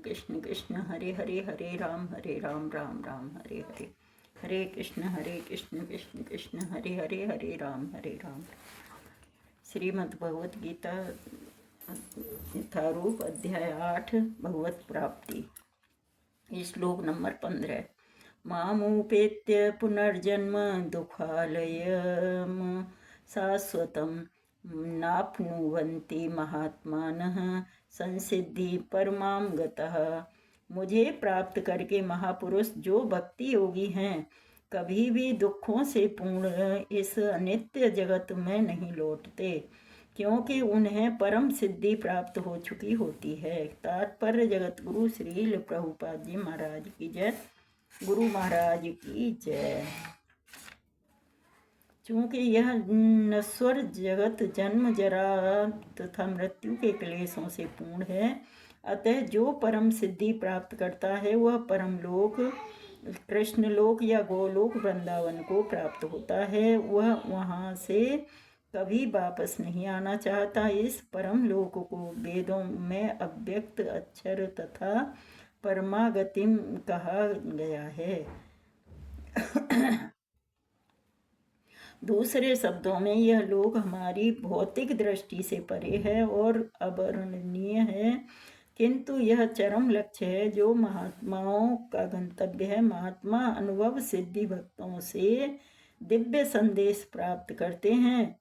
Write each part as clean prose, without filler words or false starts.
कृष्ण कृष्ण हरे हरे, हरे राम राम राम हरे हरे, हरे कृष्ण कृष्ण कृष्ण हरे हरे, हरे राम राम। श्रीमद् भगवत गीता यथारूप अध्याय 8 भगवत प्राप्ति। श्लोक नंबर 15। मामुपेत्य पुनर्जन्म दुःखालयम् शाश्वतं नाप्नुवन्ति महात्मानः संसिद्धि परमां गतः। मुझे प्राप्त करके महापुरुष जो भक्ति योगी हैं कभी भी दुखों से पूर्ण इस अनित्य जगत में नहीं लौटते, क्योंकि उन्हें परम सिद्धि प्राप्त हो चुकी होती है। तात्पर्य जगत गुरु श्रील प्रभुपाद जी महाराज की जय। गुरु महाराज की जय। चूँकि यह नश्वर जगत जन्म जरा तथा मृत्यु के क्लेशों से पूर्ण है, अतः जो परम सिद्धि प्राप्त करता है वह परम लोक कृष्ण लोक या गोलोक वृंदावन को प्राप्त होता है। वह वहाँ से कभी वापस नहीं आना चाहता। इस परम लोक को वेदों में अव्यक्त अक्षर तथा परमागतिम कहा गया है। दूसरे शब्दों में यह लोक हमारी भौतिक दृष्टि से परे है और अवर्णनीय है, किंतु यह चरम लक्ष्य है जो महात्माओं का गंतव्य है। महात्मा अनुभव सिद्धि भक्तों से दिव्य संदेश प्राप्त करते हैं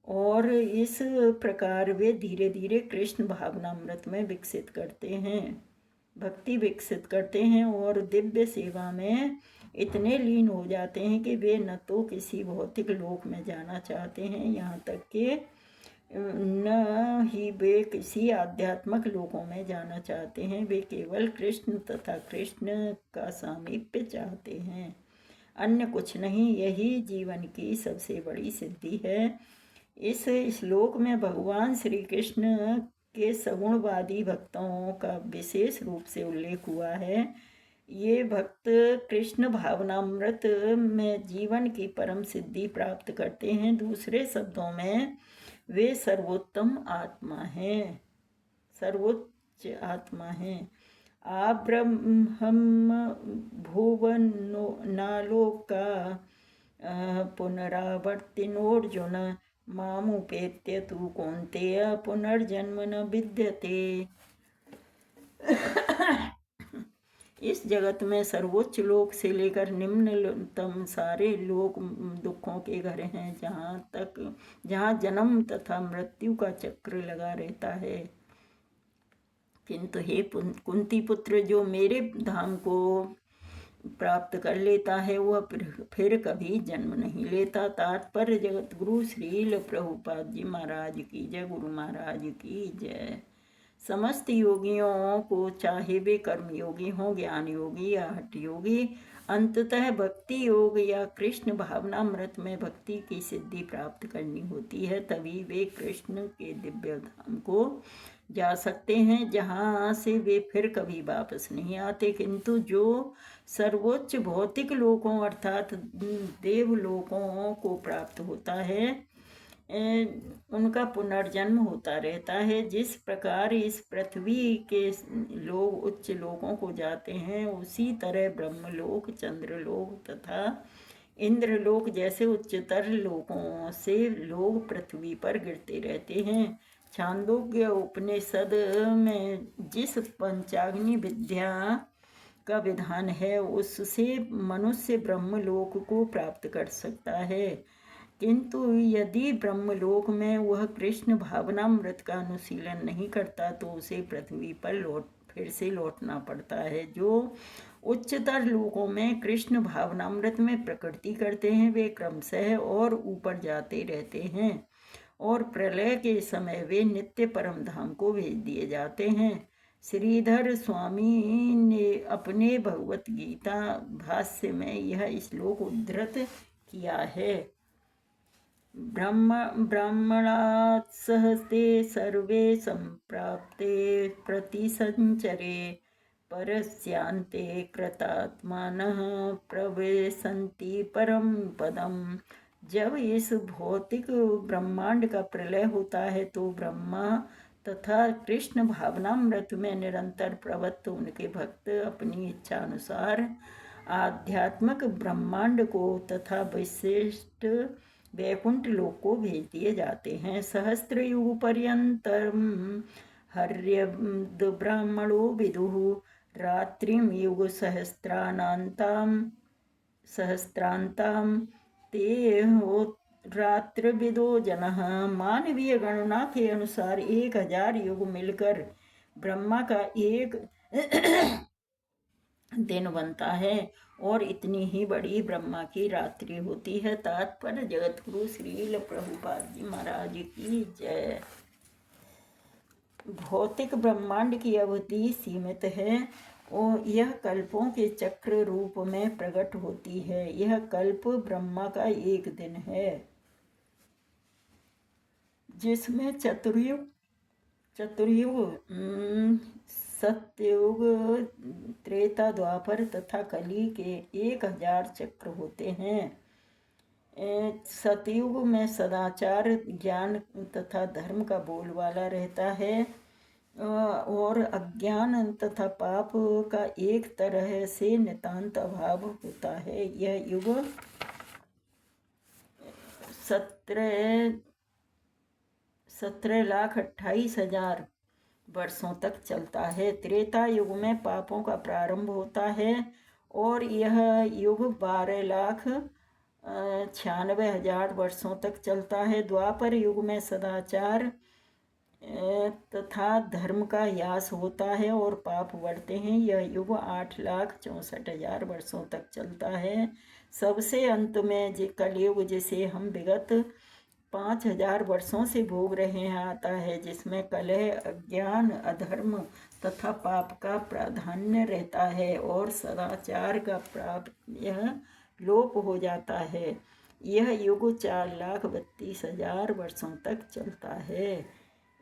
और इस प्रकार वे धीरे धीरे कृष्ण भावनामृत में विकसित करते हैं, भक्ति विकसित करते हैं और दिव्य सेवा में इतने लीन हो जाते हैं कि वे न तो किसी भौतिक लोक में जाना चाहते हैं, यहाँ तक कि न ही वे किसी आध्यात्मिक लोकों में जाना चाहते हैं। वे केवल कृष्ण तथा कृष्ण का सामीप्य चाहते हैं, अन्य कुछ नहीं। यही जीवन की सबसे बड़ी सिद्धि है। इस श्लोक में भगवान श्री कृष्ण के सगुणवादी भक्तों का विशेष रूप से उल्लेख हुआ है। ये भक्त कृष्ण भावनामृत में जीवन की परम सिद्धि प्राप्त करते हैं। दूसरे शब्दों में वे सर्वोत्तम आत्मा हैं, सर्वोच्च आत्मा हैं। आब्रह्म भुवनालोका पुनरावर्तिनोर्जुन मामुपेत्य तु कौन्तेय पुनर्जन्म न विद्यते। इस जगत में सर्वोच्च लोक से लेकर निम्नतम सारे लोक दुखों के घर हैं, जहाँ जन्म तथा मृत्यु का चक्र लगा रहता है। किंतु हे कुंती पुत्र, जो मेरे धाम को प्राप्त कर लेता है वह फिर कभी जन्म नहीं लेता। तात्पर्य जगत गुरु श्रील प्रभुपाद जी महाराज की जय। गुरु महाराज की जय। समस्त योगियों को, चाहे वे कर्म योगी हों, ज्ञान योगी या हठ योगी, अंततः भक्ति योग या कृष्ण भावनामृत में भक्ति की सिद्धि प्राप्त करनी होती है। तभी वे कृष्ण के दिव्य धाम को जा सकते हैं, जहाँ से वे फिर कभी वापस नहीं आते। किंतु जो सर्वोच्च भौतिक लोकों अर्थात देवलोकों को प्राप्त होता है, उनका पुनर्जन्म होता रहता है। जिस प्रकार इस पृथ्वी के लोग उच्च लोकों को जाते हैं, उसी तरह ब्रह्मलोक, चंद्रलोक तथा इंद्रलोक जैसे उच्चतर लोकों से लोग पृथ्वी पर गिरते रहते हैं। छांदोग्य उपनिषद में जिस पंचाग्नि विद्या का विधान है, उससे मनुष्य ब्रह्मलोक को प्राप्त कर सकता है। किंतु यदि ब्रह्मलोक में वह कृष्ण भावनामृत का अनुशीलन नहीं करता तो उसे पृथ्वी पर फिर से लौटना पड़ता है। जो उच्चतर लोकों में कृष्ण भावनामृत में प्रकृति करते हैं, वे क्रमशः और ऊपर जाते रहते हैं और प्रलय के समय वे नित्य परम धाम को भेज दिए जाते हैं। श्रीधर स्वामी ने अपने भगवत गीता भाष्य में यह श्लोक उद्धृत किया है। ब्राह्मणात् सहस्ते सर्वे संप्राप्ते प्रतिसंचरे परस्यांते कृतात्मानः प्रवेशन्ति परम पदम। जब इस भौतिक ब्रह्मांड का प्रलय होता है तो ब्रह्मा तथा कृष्ण भावनामृत में निरंतर प्रवृत्त उनके भक्त अपनी इच्छा अनुसार आध्यात्मिक ब्रह्मांड को तथा विशिष्ट वैकुंठ लोक को भेज दिए जाते हैं। सहस्त्र युग पर्यंतम हर्यद ब्राह्मणो विदुः रात्रिम युग सहस्त्रांताम ते हो रात्रिविदो जनः। मानवीय गणना के अनुसार 1000 युग मिलकर ब्रह्मा का एक दिन बनता है और इतनी ही बड़ी ब्रह्मा की रात्रि होती है। तात्पर्य जगतगुरु श्रील प्रभुपाद जी महाराज की जय। भौतिक ब्रह्मांड की अवधि सीमित है और यह कल्पों के चक्र रूप में प्रकट होती है। यह कल्प ब्रह्मा का एक दिन है जिसमें चतुर्युग सत्ययुग त्रेता द्वापर तथा कली के 1000 चक्र होते हैं। सतयुग में सदाचार ज्ञान तथा धर्म का बोलबाला रहता है और अज्ञान तथा पाप का एक तरह से नितांत अभाव होता है। यह युग 17,28,000 वर्षों तक चलता है। त्रेता युग में पापों का प्रारंभ होता है और यह युग 12,96,000 वर्षों तक चलता है। द्वापर युग में सदाचार तथा धर्म का ह्रास होता है और पाप बढ़ते हैं। यह युग 8,64,000 वर्षों तक चलता है। सबसे अंत में कलयुग जिसे हम विगत 5,000 वर्षों से भोग रहे हैं आता है, जिसमें कलह अज्ञान अधर्म तथा पाप का प्राधान्य रहता है और सदाचार का यह लोप हो जाता है। यह युग 4,32,000 वर्षों तक चलता है।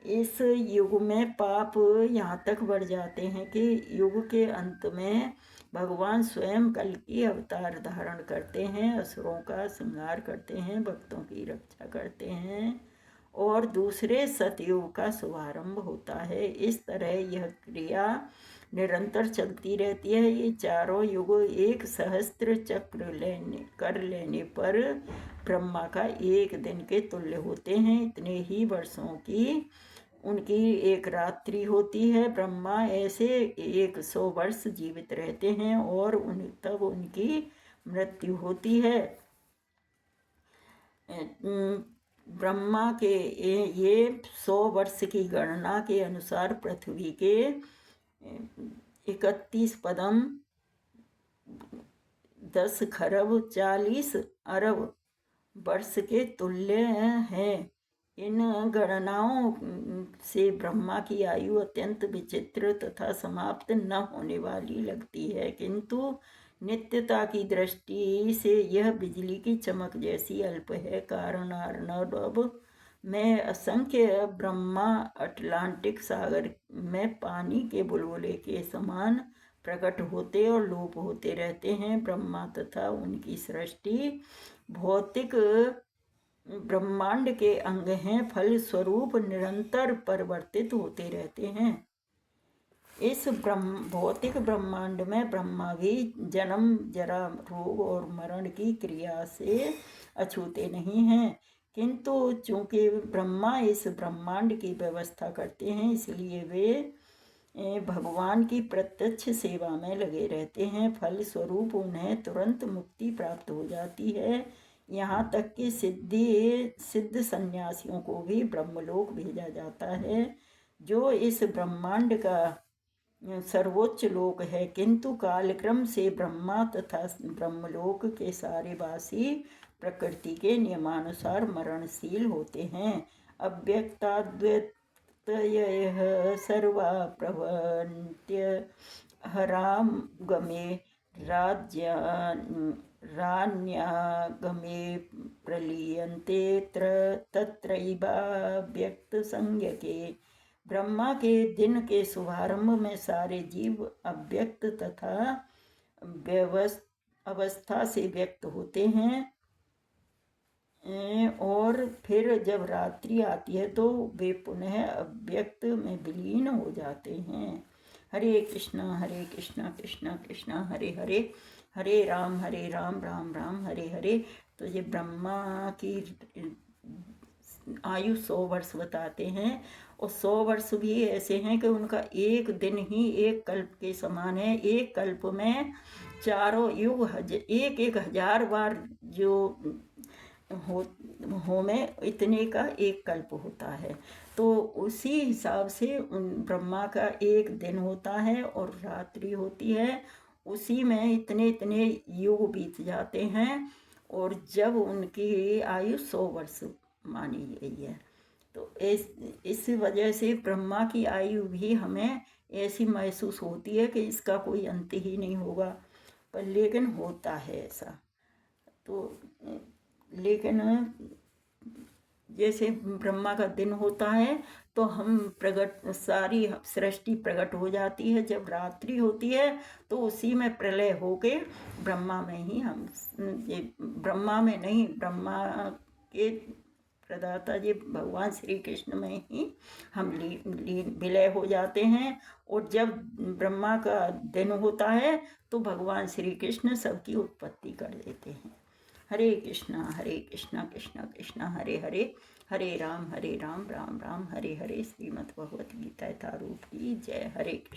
इस युग में पाप यहाँ तक बढ़ जाते हैं कि युग के अंत में भगवान स्वयं कल्कि अवतार धारण करते हैं, असुरों का संहार करते हैं, भक्तों की रक्षा करते हैं और दूसरे सतयुग का शुभारंभ होता है। इस तरह यह क्रिया निरंतर चलती रहती है। ये चारों युग एक सहस्त्र चक्र कर लेने पर ब्रह्मा का एक दिन के तुल्य होते हैं। इतने ही वर्षों की उनकी एक रात्रि होती है। ब्रह्मा ऐसे 100 वर्ष जीवित रहते हैं और तब उनकी मृत्यु होती है। ब्रह्मा के ये 100 वर्ष की गणना के अनुसार पृथ्वी के 31 पदम 10 खरब 40 अरब वर्ष के तुल्य हैं। इन गणनाओं से ब्रह्मा की आयु अत्यंत विचित्र तथा समाप्त न होने वाली लगती है, किंतु नित्यता की दृष्टि से यह बिजली की चमक जैसी अल्प है। कारण अर्णव में असंख्य ब्रह्मा अटलांटिक सागर में पानी के बुलबुले के समान प्रकट होते और लोप होते रहते हैं। ब्रह्मा तथा उनकी सृष्टि भौतिक ब्रह्मांड के अंग हैं, फल स्वरूप निरंतर परिवर्तित होते रहते हैं। इस भौतिक ब्रह्मांड में ब्रह्मा भी जन्म जरा रोग और मरण की क्रिया से अछूते नहीं हैं, किंतु चूंकि ब्रह्मा इस ब्रह्मांड की व्यवस्था करते हैं, इसलिए वे भगवान की प्रत्यक्ष सेवा में लगे रहते हैं। फल स्वरूप उन्हें तुरंत मुक्ति प्राप्त हो जाती है। यहाँ तक कि सिद्ध सन्यासियों को भी ब्रह्मलोक भेजा जाता है, जो इस ब्रह्मांड का सर्वोच्च लोक है, किंतु कालक्रम से ब्रह्मा तथा ब्रह्मलोक के सारे वासी प्रकृति के नियमानुसार मरणशील होते हैं। अव्यक्ताद्वैतयः सर्वा प्रभन्त्य हरागमे रान्यागमे प्रलीयन्ते तत्रैवाव्यक्तसंज्ञके। ब्रह्मा के दिन के शुभारंभ में सारे जीव अव्यक्त तथा अवस्था से व्यक्त होते हैं। और फिर जब रात्रि आती है तो वे पुनः अव्यक्त में विलीन हो जाते हैं। हरे कृष्णा कृष्णा कृष्णा हरे हरे, हरे राम राम राम हरे हरे। तो ये ब्रह्मा की आयु 100 वर्ष बताते हैं, और 100 वर्ष भी ऐसे हैं कि उनका एक दिन ही एक कल्प के समान है। एक कल्प में चारों युग एक एक हजार बार जो हो में इतने का एक कल्प होता है। तो उसी हिसाब से उन ब्रह्मा का एक दिन होता है और रात्रि होती है, उसी में इतने इतने युग बीत जाते हैं, और जब उनकी आयु 100 वर्ष मानी गई है। तो इस वजह से ब्रह्मा की आयु भी हमें ऐसी महसूस होती है कि इसका कोई अंत ही नहीं होगा, पर लेकिन होता है ऐसा। तो लेकिन जैसे ब्रह्मा का दिन होता है तो हम प्रगट सारी सृष्टि प्रकट हो जाती है। जब रात्रि होती है तो उसी में प्रलय होके ब्रह्मा में ही हम ये ब्रह्मा में नहीं, ब्रह्मा के प्रदाता जी भगवान श्री कृष्ण में ही हम विलय हो जाते हैं। और जब ब्रह्मा का दिन होता है तो भगवान श्री कृष्ण सबकी उत्पत्ति कर देते हैं। हरे कृष्णा कृष्णा कृष्णा हरे हरे, हरे राम राम राम हरे हरे। श्रीमद् भगवत गीता यथारूप की जय। हरे कृष्ण।